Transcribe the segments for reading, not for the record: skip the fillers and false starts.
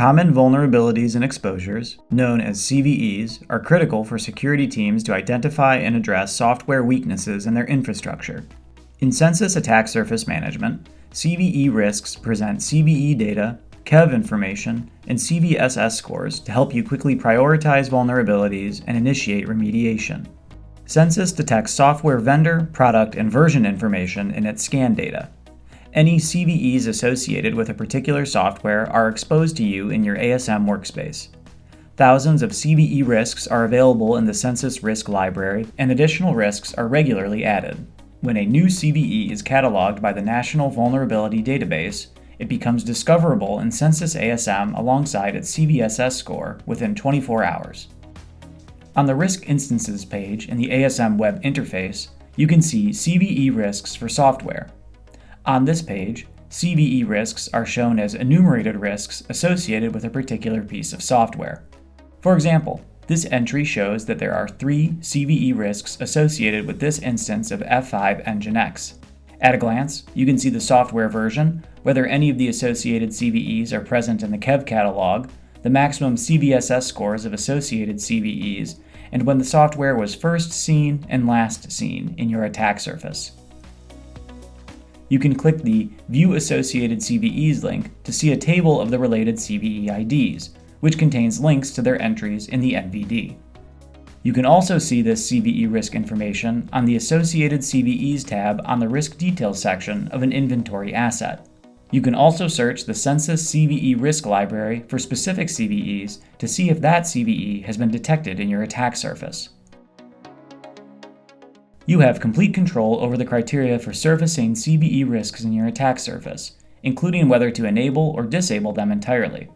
Common Vulnerabilities and Exposures, known as CVEs, are critical for security teams to identify and address software weaknesses in their infrastructure. In Censys Attack Surface Management, CVE Risks present CVE data, KEV information, and CVSS scores to help you quickly prioritize vulnerabilities and initiate remediation. Censys detects software vendor, product, and version information in its scan data. Any CVEs associated with a particular software are exposed to you in your ASM workspace. Thousands of CVE risks are available in the Censys Risk Library, and additional risks are regularly added. When a new CVE is cataloged by the National Vulnerability Database, it becomes discoverable in Censys ASM alongside its CVSS score within 24 hours. On the Risk Instances page in the ASM web interface, you can see CVE risks for software. On this page, CVE risks are shown as enumerated risks associated with a particular piece of software. For example, this entry shows that there are 3 CVE risks associated with this instance of F5 Nginx. At a glance, you can see the software version, whether any of the associated CVEs are present in the KEV catalog, the maximum CVSS scores of associated CVEs, and when the software was first seen and last seen in your attack surface. You can click the View Associated CVEs link to see a table of the related CVE IDs, which contains links to their entries in the NVD. You can also see this CVE risk information on the Associated CVEs tab on the Risk Details section of an inventory asset. You can also search the Censys CVE Risk Library for specific CVEs to see if that CVE has been detected in your attack surface. You have complete control over the criteria for surfacing CVE risks in your attack surface, including whether to enable or disable them entirely.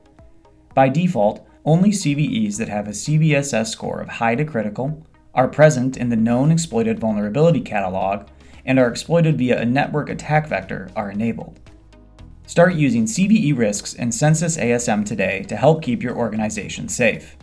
By default, only CVEs that have a CVSS score of high to critical, are present in the known exploited vulnerability catalog, and are exploited via a network attack vector are enabled. Start using CVE risks in Censys ASM today to help keep your organization safe.